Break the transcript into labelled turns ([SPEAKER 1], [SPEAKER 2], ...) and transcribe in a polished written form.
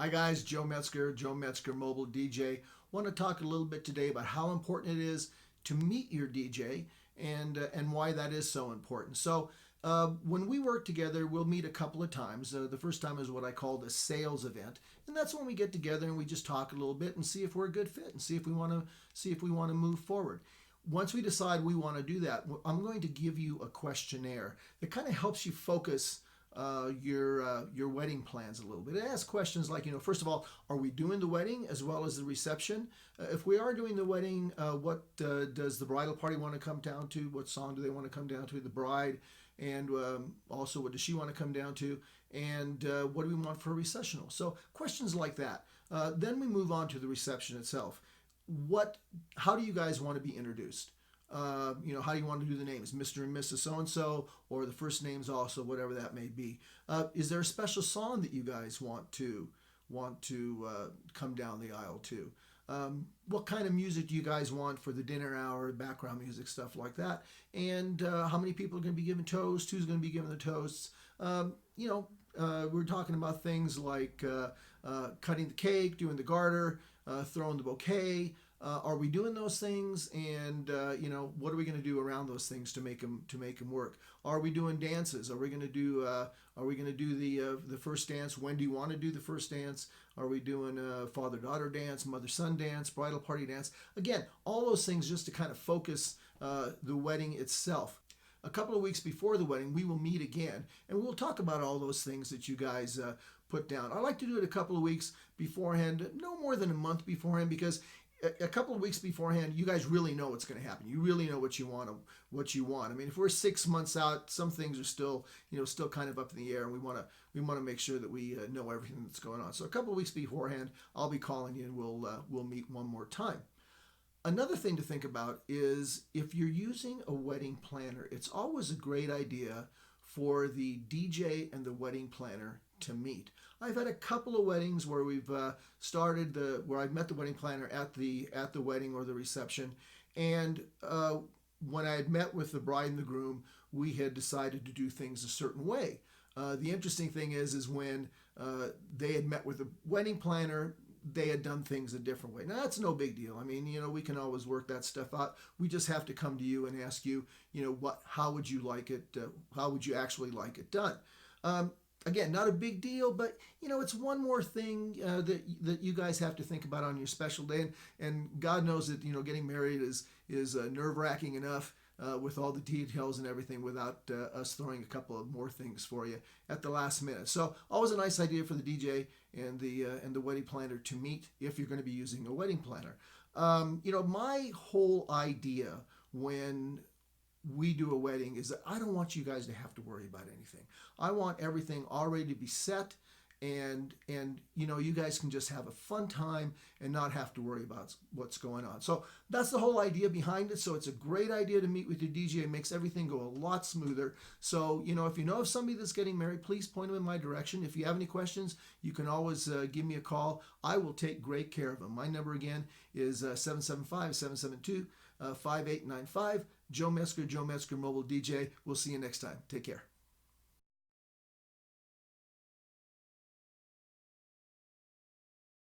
[SPEAKER 1] Hi guys, Joe Metzger, mobile DJ. Want to talk a little bit today about how important it is to meet your DJ and why that is so important. When we work together, we'll meet a couple of times. The first time is what I call the sales event, and that's when we get together and we just talk a little bit and see if we're a good fit and see if we want to move forward. Once we decide we want to do that, I'm going to give you a questionnaire that kind of helps you focus your wedding plans a little bit. It asks questions like, first of all, are we doing the wedding as well as the reception? If we are doing the wedding, what does the bridal party want to come down to? What song do they want to come down to? The bride, and also what does she want to come down to? And what do we want for a recessional? So questions like that. Then we move on to the reception itself. How do you guys want to be introduced? How do you want to do the names, Mr. and Mrs. So-and-so, or the first names also, whatever that may be. Is there a special song that you guys want to come down the aisle to? What kind of music do you guys want for the dinner hour, background music, stuff like that? And how many people are going to be giving toasts? Who's going to be giving the toasts? We're talking about things like cutting the cake, doing the garter, throwing the bouquet. Are we doing those things? And what are we going to do around those things to make them work? Are we doing dances? Are we going to do the first dance? When do you want to do the first dance? Are we doing a father-daughter dance, mother-son dance, bridal party dance? Again, all those things just to kind of focus the wedding itself. A couple of weeks before the wedding, we will meet again, and we'll talk about all those things that you guys put down. I like to do it a couple of weeks beforehand, no more than a month beforehand, because a couple of weeks beforehand, you guys really know what's going to happen. You really know what you want. I mean, if we're 6 months out, some things are still kind of up in the air, and we want to make sure that we know everything that's going on. So a couple of weeks beforehand, I'll be calling you, and we'll meet one more time. Another thing to think about is if you're using a wedding planner, it's always a great idea for the DJ and the wedding planner to meet. I've had a couple of weddings where we've where I've met the wedding planner at the wedding or the reception, and when I had met with the bride and the groom, we had decided to do things a certain way. The interesting thing is when they had met with the wedding planner, they had done things a different way. Now that's no big deal. I mean, we can always work that stuff out. We just have to come to you and ask you, how would you like it? How would you actually like it done? Again, not a big deal, but it's one more thing that you guys have to think about on your special day. And God knows that getting married is nerve-wracking enough with all the details and everything without us throwing a couple of more things for you at the last minute. So always a nice idea for the DJ and the wedding planner to meet if you're going to be using a wedding planner. My whole idea when we do a wedding is that I don't want you guys to have to worry about anything. I want everything already to be set, and you guys can just have a fun time and not have to worry about what's going on. So that's the whole idea behind it. So it's a great idea to meet with your DJ. It makes everything go a lot smoother. So if you know of somebody that's getting married, please point them in my direction. If you have any questions, you can always give me a call. I will take great care of them. My number again is 775-772-5895. Joe Metzger, Mobile DJ. We'll see you next time. Take care.